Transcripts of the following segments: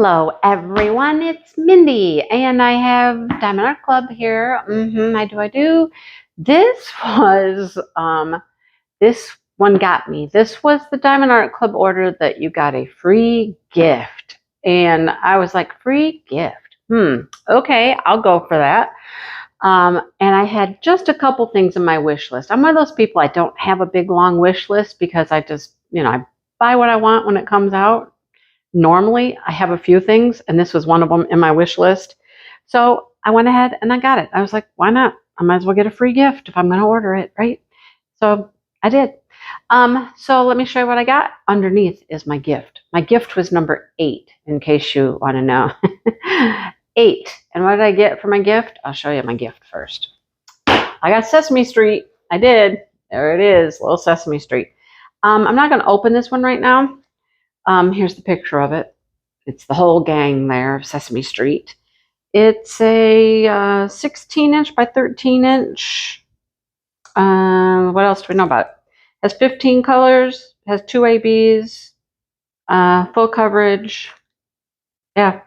Hello everyone, it's Mindy and I have Diamond Art Club here. I do. This was this one got me. This was the Diamond Art Club order that you got a free gift. And I was like, free gift. Okay, I'll go for that. And I had just a couple things in my wish list. I'm one of those people, I don't have a big long wish list because I just, I buy what I want when it comes out. Normally, I have a few things, and this was one of them in my wish list. So I went ahead and I got it. I was like, why not? I might as well get a free gift if I'm going to order it, right? So I did. So let me show you what I got. Underneath is my gift. My gift was number 8, in case you want to know. 8. And what did I get for my gift? I'll show you my gift first. I got Sesame Street. I did. There it is, little Sesame Street. I'm not going to open this one right now. Here's the picture of it. It's the whole gang there of Sesame Street. It's a 16-inch by 13-inch. What else do we know about it? Has 15 colors. Has 2 ABs. Full coverage. Yeah.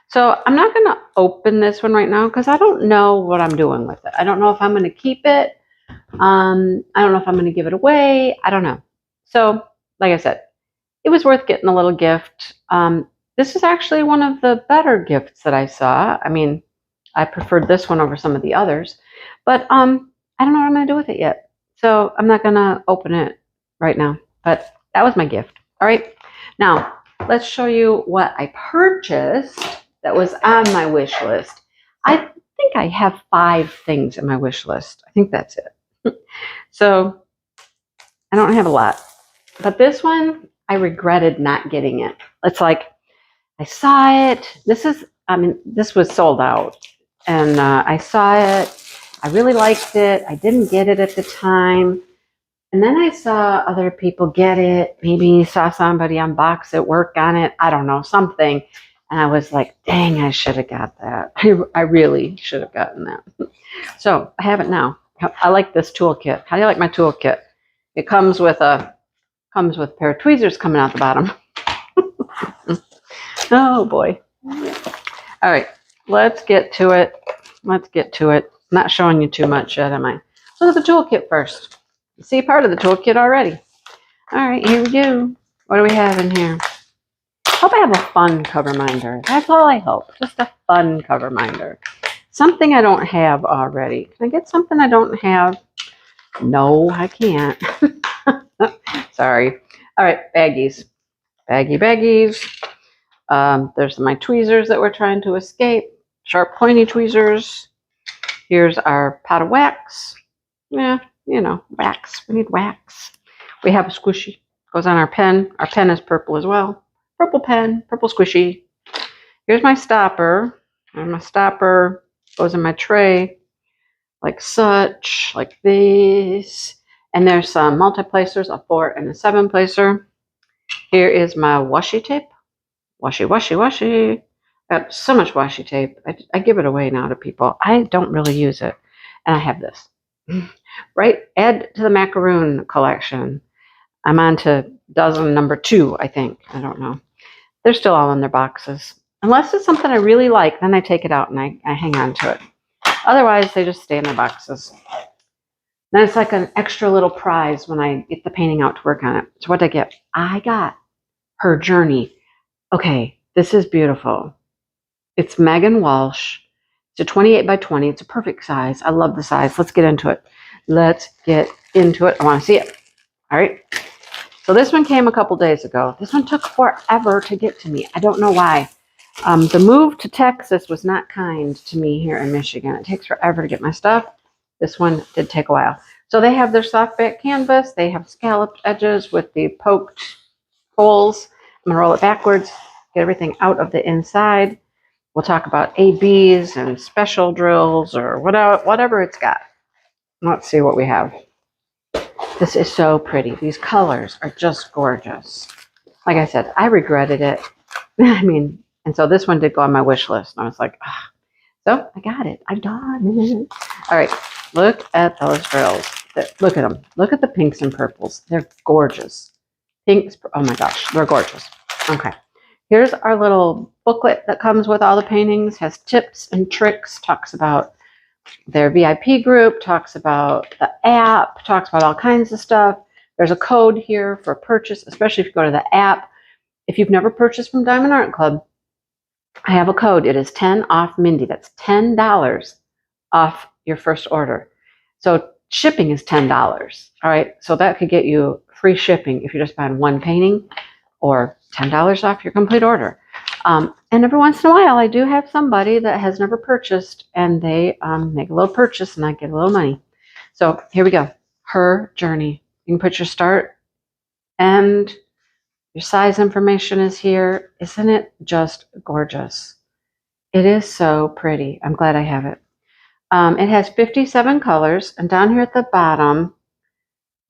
So I'm not going to open this one right now because I don't know what I'm doing with it. I don't know if I'm going to keep it. I don't know if I'm going to give it away. I don't know. So, like I said, it was worth getting a little gift. This is actually one of the better gifts that I saw. I mean, I preferred this one over some of the others, but I don't know what I'm going to do with it yet. So I'm not going to open it right now, but that was my gift. All right. Now let's show you what I purchased that was on my wish list. I think I have 5 things in my wish list. I think that's it. So I don't have a lot, but this one, I regretted not getting it. It's like, I saw it. This was sold out. And I saw it. I really liked it. I didn't get it at the time. And then I saw other people get it. Maybe saw somebody unbox it, work on it. I don't know, something. And I was like, dang, I should have got that. I really should have gotten that. So I have it now. I like this toolkit. How do you like my toolkit? It comes with a pair of tweezers coming out the bottom. Oh boy. All right, let's get to it. I'm not showing you too much yet, am I? Look at the toolkit first. You see part of the toolkit already. All right, here we go. What do we have in here? Hope I have a fun cover minder. That's all I hope. Just a fun cover minder. Something I don't have already. Can I get something I don't have? No, I can't. Sorry. All right, baggies. Baggies. There's my tweezers that we're trying to escape. Sharp, pointy tweezers. Here's our pot of wax. Yeah, wax. We need wax. We have a squishy. Goes on our pen. Our pen is purple as well. Purple pen, purple squishy. Here's my stopper. And my stopper goes in my tray like such, like this. And there's some multi-placers, a 4 and a 7 placer. Here is my washi tape. Washi. I got so much washi tape. I give it away now to people. I don't really use it. And I have this. Right? Add to the macaroon collection. I'm on to dozen number 2, I think. I don't know. They're still all in their boxes. Unless it's something I really like, then I take it out and I hang on to it. Otherwise, they just stay in their boxes. Then it's like an extra little prize when I get the painting out to work on it. So what did I get? I got Her Journey. Okay, this is beautiful. It's Megan Walsh. It's a 28 by 20. It's a perfect size. I love the size. Let's get into it. I want to see it. All right. So this one came a couple days ago. This one took forever to get to me. I don't know why. The move to Texas was not kind to me here in Michigan. It takes forever to get my stuff. This one did take a while. So they have their soft back canvas. They have scalloped edges with the poked holes. I'm going to roll it backwards, get everything out of the inside. We'll talk about ABs and special drills or whatever it's got. Let's see what we have. This is so pretty. These colors are just gorgeous. Like I said, I regretted it. And so this one did go on my wish list. And I was like, ah. So I got it. I'm done. All right. Look at those drills. Look at them. Look at the pinks and purples. They're gorgeous. Pinks. Oh my gosh. They're gorgeous. Okay. Here's our little booklet that comes with all the paintings, has tips and tricks, talks about their VIP group, talks about the app, talks about all kinds of stuff. There's a code here for purchase, especially if you go to the app. If you've never purchased from Diamond Art Club, I have a code. It is 10 off Mindy. That's $10 off your first order. So shipping is $10. All right. So that could get you free shipping if you're just buying one painting, or $10 off your complete order. And every once in a while, I do have somebody that has never purchased, and they make a little purchase, and I get a little money. So here we go. Her journey. You can put your start and your size information is here. Isn't it just gorgeous? It is so pretty. I'm glad I have it. It has 57 colors, and down here at the bottom,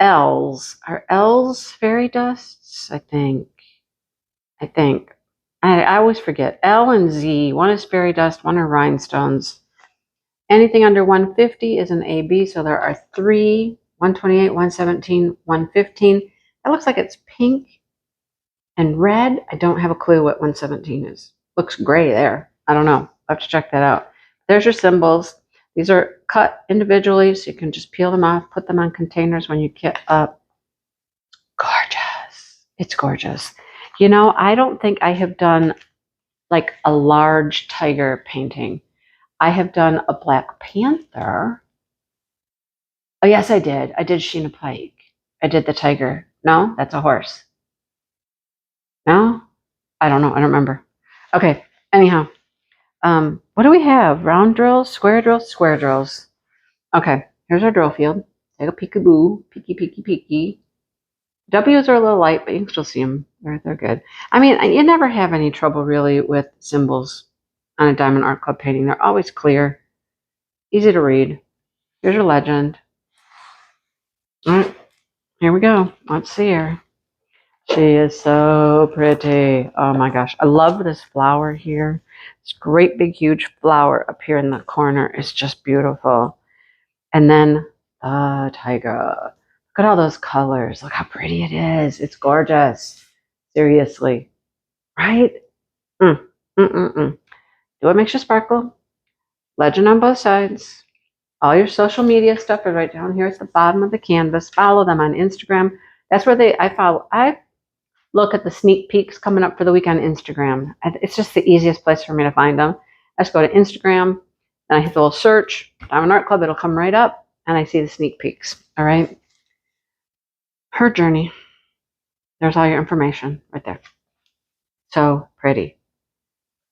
L's. Are L's fairy dusts? I think. I always forget. L and Z. One is fairy dust, one are rhinestones. Anything under 150 is an AB, so there are 3, 128, 117, 115. That looks like it's pink and red. I don't have a clue what 117 is. Looks gray there. I don't know. I'll have to check that out. There's your symbols. These are cut individually, so you can just peel them off, put them on containers when you kit up. Gorgeous. It's gorgeous. You know, I don't think I have done like a large tiger painting. I have done a Black Panther. Oh, yes, I did. I did Sheena Pike. I did the tiger. No, that's a horse. No? I don't know. I don't remember. Okay. Anyhow, what do we have? Round drills, square drills, square drills. Okay. Here's our drill field. Take a peekaboo. Peeky, peeky, peeky. W's are a little light, but you can still see them. They're good. I mean, you never have any trouble really with symbols on a Diamond Art Club painting. They're always clear, easy to read. Here's your legend. All right, here we go. Let's see her. She is so pretty. Oh my gosh. I love this flower here. This great big huge flower up here in the corner is just beautiful. And then the tiger. Look at all those colors. Look how pretty it is. It's gorgeous. Seriously. Right? Do what makes you sparkle. Legend on both sides. All your social media stuff is right down here at the bottom of the canvas. Follow them on Instagram. That's where I look at the sneak peeks coming up for the week on Instagram. It's just the easiest place for me to find them. I just go to Instagram, and I hit the little search, Diamond Art Club. It'll come right up, and I see the sneak peeks. All right? Her journey. There's all your information right there. So pretty.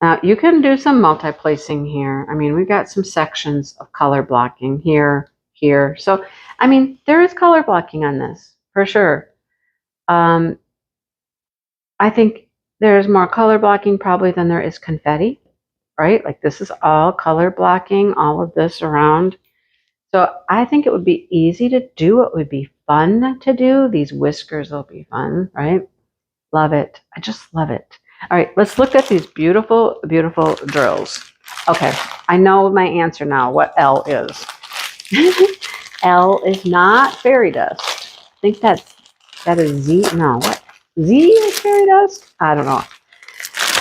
Now, you can do some multi-placing here. I mean, we've got some sections of color blocking here, here. So, I mean, there is color blocking on this, for sure. I think there's more color blocking probably than there is confetti, right? Like this is all color blocking, all of this around. So I think it would be easy to do. It would be fun to do. These whiskers will be fun, right? Love it. I just love it. All right, let's look at these beautiful, beautiful drills. Okay, I know my answer now, what L is. L is not fairy dust. I think that is Z. No, what? Z is fairy dust? I don't know.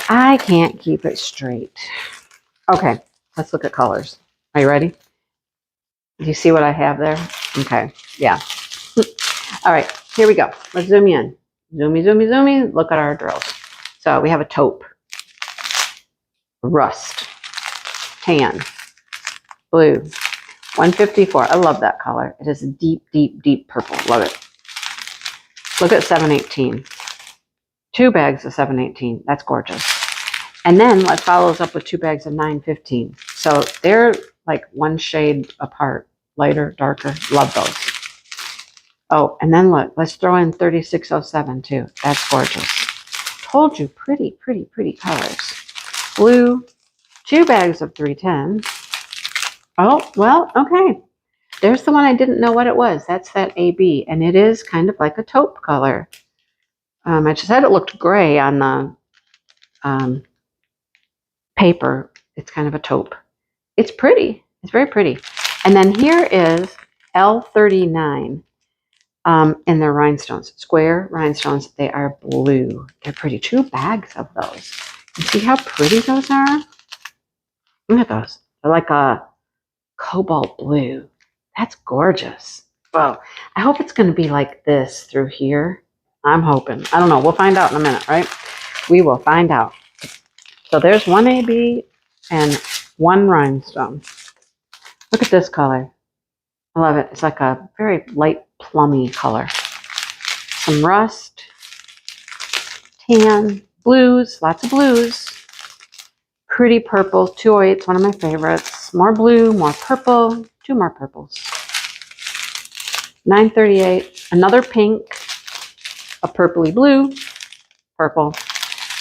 I can't keep it straight. Okay, let's look at colors. Are you ready? Do you see what I have there? Okay, yeah. All right, here we go. Let's zoom in. Zoomy, zoomy, zoomy. Look at our drills. So we have a taupe, rust, tan, blue, 154. I love that color. It is a deep, deep, deep purple. Love it. Look at 718. 2 bags of 718. That's gorgeous. And then let's follow this up with 2 bags of 915. So they're like one shade apart, lighter, darker. Love those. Oh, and then look, let's throw in 3607 too. That's gorgeous. Told you, pretty, pretty, pretty colors. Blue, 2 bags of 310. Oh, well, okay. There's the one I didn't know what it was. That's that AB, and it is kind of like a taupe color. I just said it looked gray on the paper. It's kind of a taupe. It's pretty. It's very pretty. And then here is L39. And they're rhinestones, square rhinestones. They are blue. They're pretty. 2 bags of those. You see how pretty those are? Look at those. They're like a cobalt blue. That's gorgeous. Well, I hope it's going to be like this through here. I'm hoping. I don't know. We'll find out in a minute, right? We will find out. So there's one AB and one rhinestone. Look at this color. I love it. It's like a very light plummy color. Some rust, tan, blues, lots of blues. Pretty purple, 208's one of my favorites. More blue, more purple, two more purples. 938, another pink, a purpley blue, purple.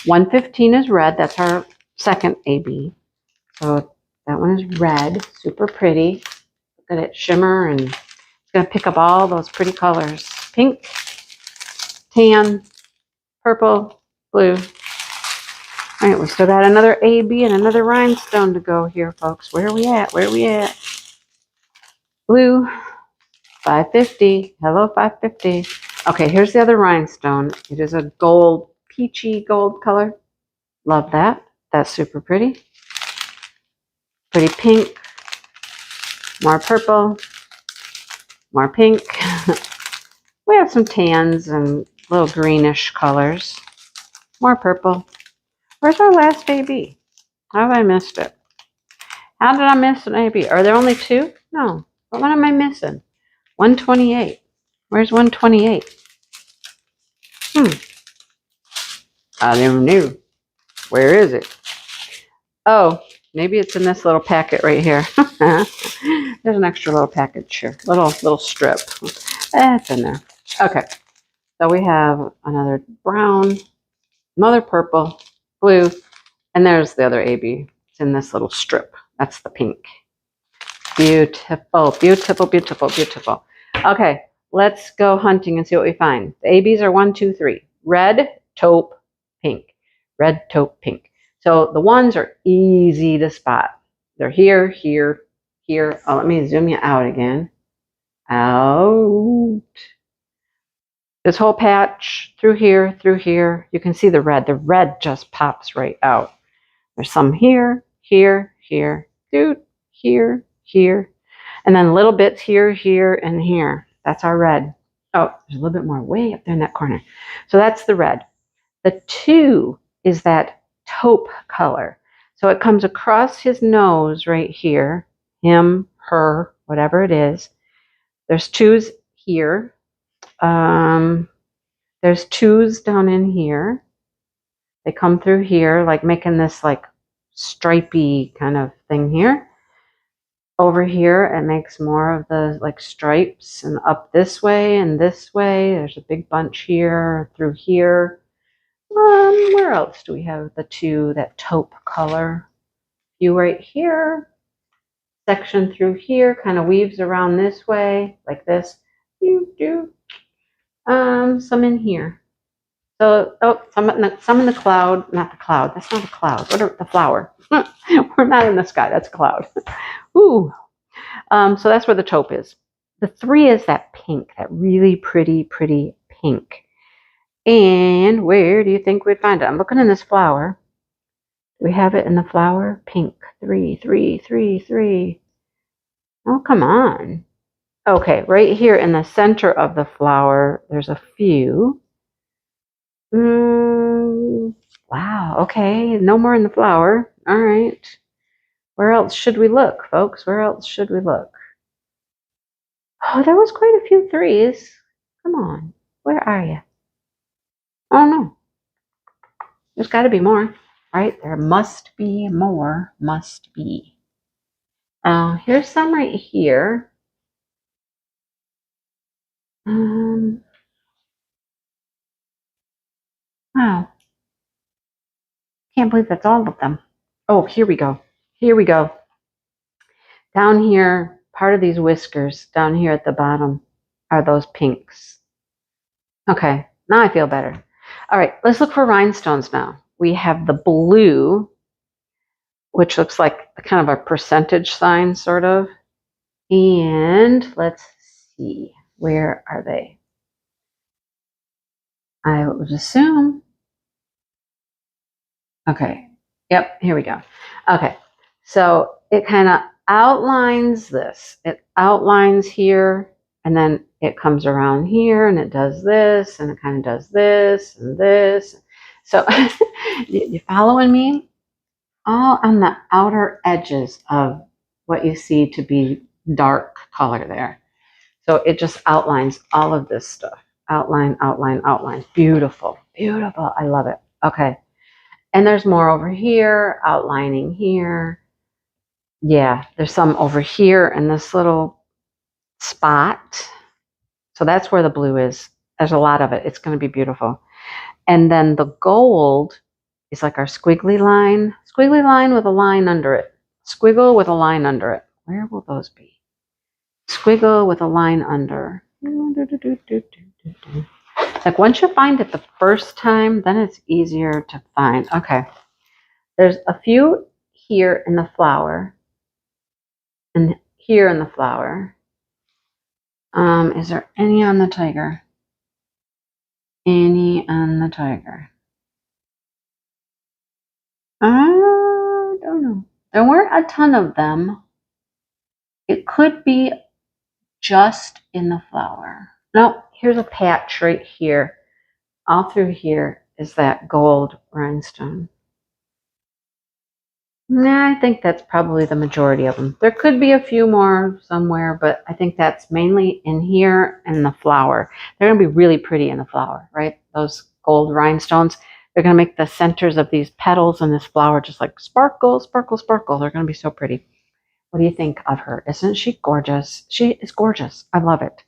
115 is red. That's our second AB. So that one is red, super pretty. Look at it shimmer, and it's going to pick up all those pretty colors. Pink, tan, purple, blue. All right, we still got another AB and another rhinestone to go here, folks. Where are we at? Where are we at? Blue, 550. Hello, 550. Okay, here's the other rhinestone. It is a gold, peachy gold color. Love that. That's super pretty. Pretty pink. More purple. More pink. We have some tans and little greenish colors. More purple. Where's our last AB? How have I missed it? How did I miss an AB? Are there only two? No. But what am I missing? 128. Where's 128? I don't know. Where is it? Oh, maybe it's in this little packet right here. There's an extra little package here. Little strip. It's in there. Okay. So we have another brown, another purple, blue, and there's the other AB. It's in this little strip. That's the pink. Beautiful, beautiful, beautiful, beautiful. Okay, let's go hunting and see what we find. The ABs are 1, 2, 3. Red, taupe, pink. Red, taupe, pink. So the ones are easy to spot. They're here, here, here. Oh, let me zoom you out again. Out. This whole patch through here, through here. You can see the red. The red just pops right out. There's some here, here, here, dude, here, here. And then little bits here, here, and here. That's our red. Oh, there's a little bit more way up there in that corner. So that's the red. The 2 is that taupe color. So it comes across his nose right here. Him, her, whatever it is. There's 2s here. There's 2s down in here. They come through here, like making this like stripy kind of thing here. Over here, it makes more of the like stripes, and up this way and this way. There's a big bunch here, through here. Where else do we have the 2, that taupe color? You right here. Section through here kind of weaves around this way, like this. Some in here. So, some in the cloud, not the cloud. That's not a cloud. What are the flower? We're not in the sky. That's a cloud. Ooh. So that's where the taupe is. The 3 is that pink, that really pretty, pretty pink. And where do you think we'd find it? I'm looking in this flower. Do we have it in the flower? Pink. 3, 3, 3, 3. Oh, come on. Okay, right here in the center of the flower, there's a few. Wow, okay, no more in the flower. All right. Where else should we look, folks? Where else should we look? Oh, there was quite a few 3s. Come on. Where are you? Oh, no. There's got to be more, right? There must be more. Must be. Here's some right here. Wow. Can't believe that's all of them. Oh, here we go. Here we go. Down here, part of these whiskers down here at the bottom are those pinks. Okay, now I feel better. All right, let's look for rhinestones now. We have the blue, which looks like kind of a percentage sign, sort of. And let's see, where are they? I would assume Okay. Yep. Here we go. Okay. So it kind of outlines this. It outlines here, and then it comes around here, and it does this, and it kind of does this and this. So you following me? All on the outer edges of what you see to be dark color there. So it just outlines all of this stuff. Outline, outline, outline. Beautiful. Beautiful. I love it. Okay. And there's more over here, outlining here. Yeah, there's some over here in this little spot. So that's where the blue is. There's a lot of it. It's going to be beautiful. And then the gold is like our squiggly line with a line under it. Squiggle with a line under it. Where will those be? Squiggle with a line under. Like once you find it the first time, then it's easier to find. Okay. There's a few here in the flower and here in the flower. Is there any on the tiger? Any on the tiger? I don't know. There weren't a ton of them. It could be just in the flower. No, here's a patch right here. All through here is that gold rhinestone. Nah, I think that's probably the majority of them. There could be a few more somewhere, but I think that's mainly in here and the flower. They're going to be really pretty in the flower, right? Those gold rhinestones. They're going to make the centers of these petals and this flower just like sparkle, sparkle, sparkle. They're going to be so pretty. What do you think of her? Isn't she gorgeous? She is gorgeous. I love it.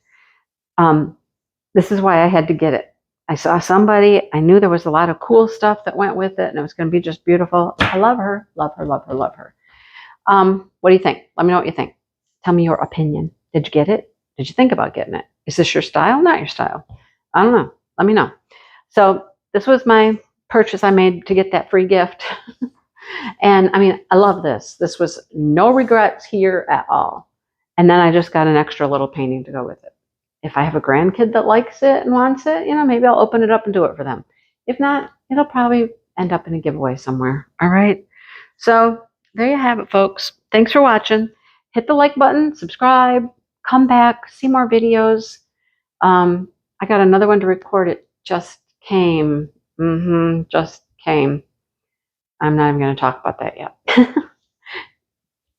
This is why I had to get it. I saw somebody, I knew there was a lot of cool stuff that went with it, and it was going to be just beautiful. I love her, love her, love her, love her. What do you think? Let me know what you think. Tell me your opinion. Did you get it? Did you think about getting it? Is this your style? Not your style? I don't know. Let me know. So this was my purchase I made to get that free gift. And I mean, I love this. This was no regrets here at all. And then I just got an extra little painting to go with it. If I have a grandkid that likes it and wants it, maybe I'll open it up and do it for them. If not, it'll probably end up in a giveaway somewhere. All right. So there you have it, folks. Thanks for watching. Hit the like button, subscribe, come back, see more videos. I got another one to record. It just came. Just came. I'm not even going to talk about that yet.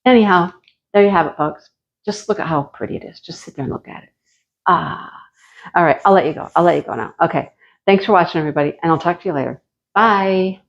Anyhow, there you have it, folks. Just look at how pretty it is. Just sit there and look at it. All right. I'll let you go. I'll let you go now. Okay. Thanks for watching, everybody, and I'll talk to you later. Bye.